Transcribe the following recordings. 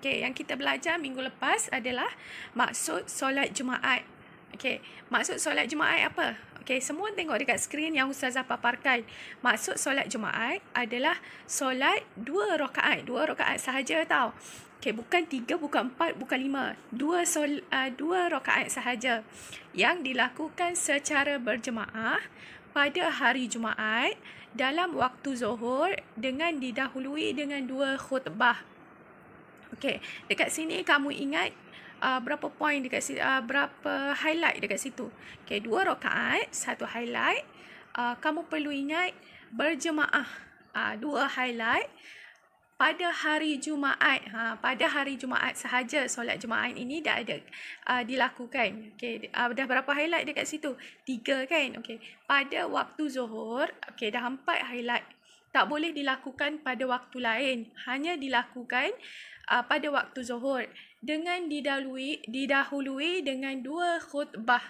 Okey, yang kita belajar minggu lepas adalah maksud solat Jumaat. Okey, maksud solat Jumaat apa? Okey, semua tengok dekat skrin yang Ustazah paparkan. Maksud solat Jumaat adalah solat 2 rakaat. 2 rakaat sahaja tau. Okey, bukan 3, bukan 4, bukan 5. 2 rakaat sahaja yang dilakukan secara berjemaah pada hari Jumaat dalam waktu Zuhur dengan didahului dengan 2 khutbah. Okey, dekat sini kamu ingat berapa poin dekat situ, berapa highlight dekat situ. Okey, 2 rakaat, 1 highlight. Kamu perlu ingat berjemaah. 2 highlight pada hari Jumaat. Pada hari Jumaat sahaja solat Jumaat ini dah ada dilakukan. Okey, dah berapa highlight dekat situ? 3 kan? Okey, pada waktu Zuhur, okey dah 4 highlight. Tak boleh dilakukan pada waktu lain, hanya dilakukan pada waktu Zuhur dengan didahului dengan 2 khutbah.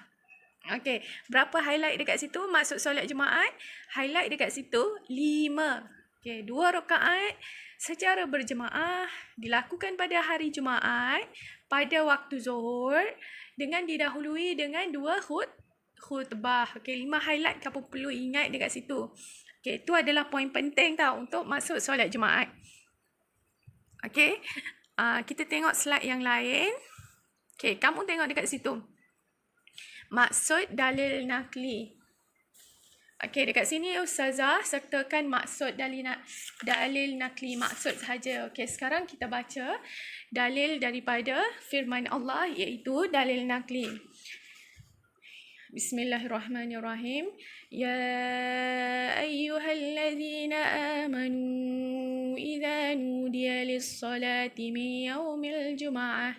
Okey, berapa highlight dekat situ maksud solat Jumaat? Highlight dekat situ 5. Okey, 2 rakaat secara berjemaah dilakukan pada hari Jumaat pada waktu Zuhur dengan didahului dengan 2 khutbah. Okey, 5 highlight kamu perlu ingat dekat situ. Okey, itu adalah poin penting tau untuk masuk solat Jumaat. Okey, kita tengok slide yang lain. Okey, kamu tengok dekat situ. Maksud dalil nakli. Okey, dekat sini Ustazah sertakan maksud dalil nakli, maksud sahaja. Okey, sekarang kita baca dalil daripada firman Allah iaitu dalil nakli. Bismillahirrahmanirrahim. Ya ayyuhallazina amanu idza nudiya lis-salati min yaumil jum'ah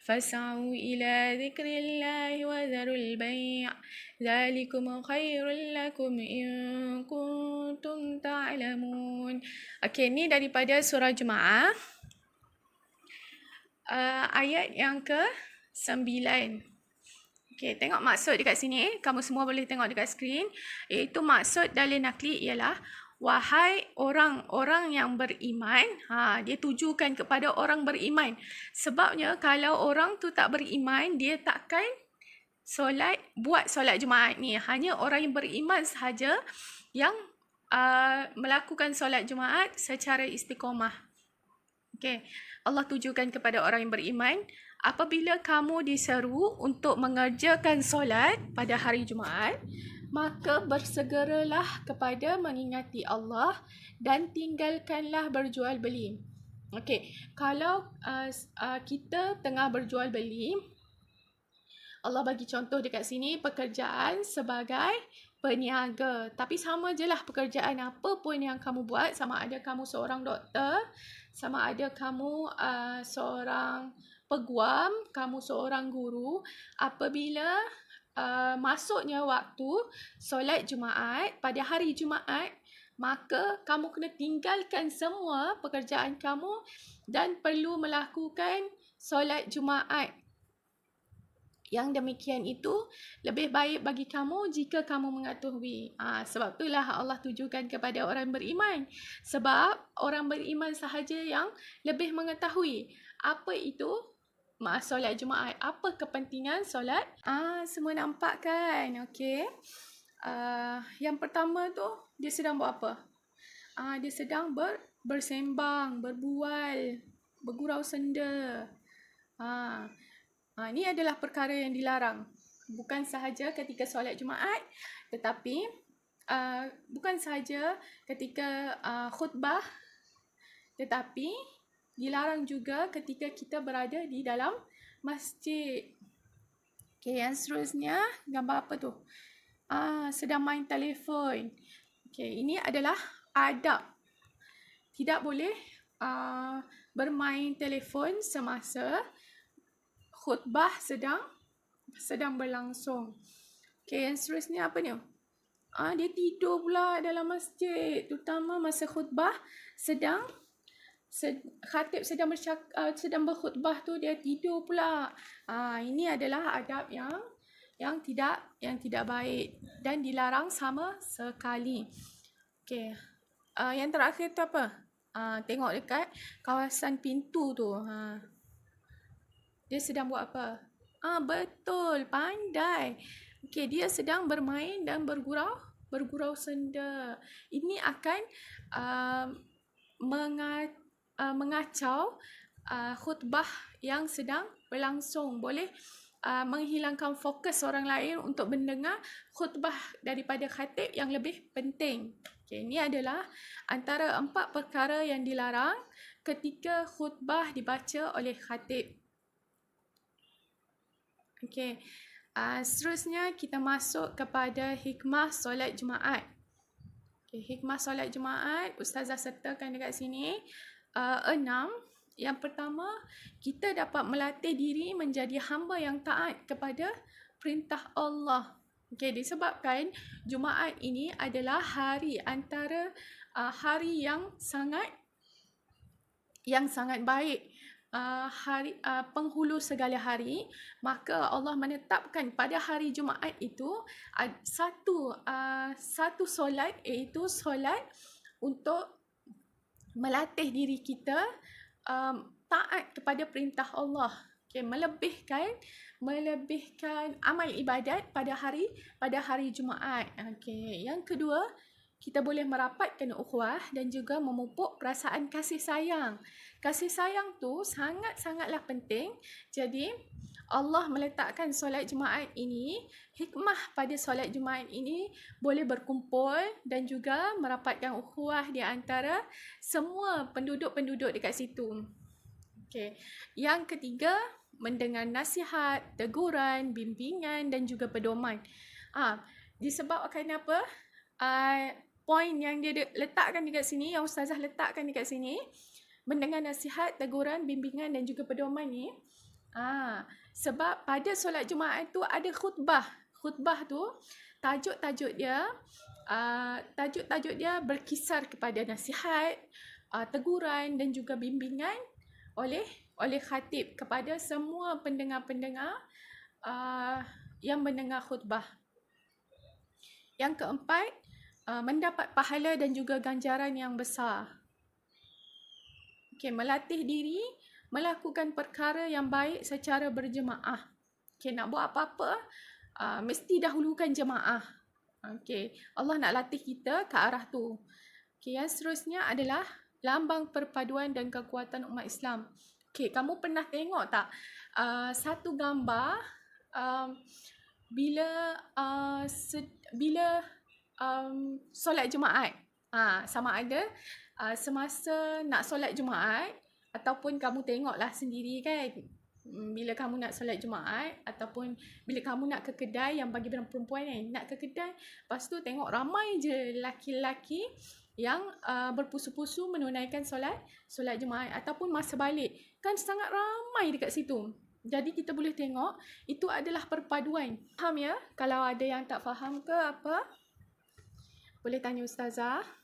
fas'au ila dzikrillahi wa dzarul bai' dzalikum khairul lakum in kuntum ta'lamun. Okey, ni daripada surah Jumaah. Ayat yang ke-9. Okey, tengok maksud dekat sini. Kamu semua boleh tengok dekat skrin. Iaitu maksud dalil nakli ialah wahai orang-orang yang beriman. Dia tujukan kepada orang beriman. Sebabnya kalau orang tu tak beriman, dia takkan buat solat Jumaat ni. Hanya orang yang beriman sahaja yang melakukan solat Jumaat secara istiqamah. Okey, Allah tujukan kepada orang yang beriman, apabila kamu diseru untuk mengerjakan solat pada hari Jumaat, maka bersegeralah kepada mengingati Allah dan tinggalkanlah berjual beli. Okey, kalau kita tengah berjual beli, Allah bagi contoh dekat sini pekerjaan sebagai peniaga. Tapi sama je lah pekerjaan apa pun yang kamu buat, sama ada kamu seorang doktor, sama ada kamu seorang peguam, kamu seorang guru, apabila masuknya waktu solat Jumaat pada hari Jumaat, maka kamu kena tinggalkan semua pekerjaan kamu dan perlu melakukan solat Jumaat. Yang demikian itu lebih baik bagi kamu jika kamu mengetahui. Sebab itulah Allah tujukan kepada orang beriman. Sebab orang beriman sahaja yang lebih mengetahui apa itu solat Jumaat. Apa kepentingan solat? Semua nampak kan? Okey. Yang pertama tu, dia sedang buat apa? Dia sedang bersembang, berbual, bergurau senda. Ini adalah perkara yang dilarang. Bukan sahaja ketika solat Jumaat, tetapi bukan sahaja ketika khutbah, tetapi dilarang juga ketika kita berada di dalam masjid. Okey, yang seterusnya, gambar apa tu? Sedang main telefon. Okey, ini adalah adab. Tidak boleh bermain telefon semasa khutbah sedang berlangsung. Okey, yang seterusnya apa ni? Dia tidur pula dalam masjid, terutama masa khutbah khatib sedang berkhutbah tu dia tidur pula. Ini adalah adab yang tidak baik dan dilarang sama sekali. Okey. Yang terakhir tu apa? Tengok dekat kawasan pintu tu. Dia sedang buat apa? Betul, pandai. Okey, dia sedang bermain dan bergurau senda. Ini akan uh, mengacau khutbah yang sedang berlangsung. Boleh menghilangkan fokus orang lain untuk mendengar khutbah daripada khatib yang lebih penting. Okay, ini adalah antara 4 perkara yang dilarang ketika khutbah dibaca oleh khatib. Okay. Seterusnya kita masuk kepada hikmah solat Jumaat. Okay, hikmah solat Jumaat, Ustazah sertakan dekat sini 6. Yang pertama, kita dapat melatih diri menjadi hamba yang taat kepada perintah Allah. Okay, disebabkan Jumaat ini adalah hari antara hari yang sangat baik, hari penghulu segala hari, maka Allah menetapkan pada hari Jumaat itu satu solat, iaitu solat untuk melatih diri kita taat kepada perintah Allah. Okay, melebihkan amal ibadat pada hari Jumaat. Okay. Yang kedua, kita boleh merapatkan ukhuwah dan juga memupuk perasaan kasih sayang. Kasih sayang tu sangat-sangatlah penting. Jadi Allah meletakkan solat Jumaat ini, hikmah pada solat Jumaat ini boleh berkumpul dan juga merapatkan ukhuwah di antara semua penduduk-penduduk dekat situ. Okay. Yang ketiga, mendengar nasihat, teguran, bimbingan dan juga pedoman. Disebabkan apa? Poin yang dia letakkan dekat sini, yang Ustazah letakkan dekat sini, mendengar nasihat, teguran, bimbingan dan juga pedoman ni, sebab pada solat Jumaat tu ada khutbah. Khutbah tu tajuk-tajuk dia berkisar kepada nasihat, teguran dan juga bimbingan oleh khatib kepada semua pendengar-pendengar yang mendengar khutbah. Yang keempat, mendapat pahala dan juga ganjaran yang besar. Okay, melatih diri melakukan perkara yang baik secara berjemaah. Okay, nak buat apa-apa, mesti dahulukan jemaah. Okay, Allah nak latih kita ke arah tu. Okay, yang seterusnya adalah lambang perpaduan dan kekuatan umat Islam. Okay, kamu pernah tengok tak satu gambar bila solat Jumaat? Sama ada semasa nak solat Jumaat ataupun kamu tengoklah sendiri kan, bila kamu nak solat Jumaat ataupun bila kamu nak ke kedai, yang bagi perempuan nak ke kedai, lepas tu tengok ramai je lelaki-lelaki yang berpusu-pusu menunaikan solat Jumaat ataupun masa balik. Kan sangat ramai dekat situ. Jadi kita boleh tengok itu adalah perpaduan. Faham ya? Kalau ada yang tak faham ke apa, boleh tanya Ustazah.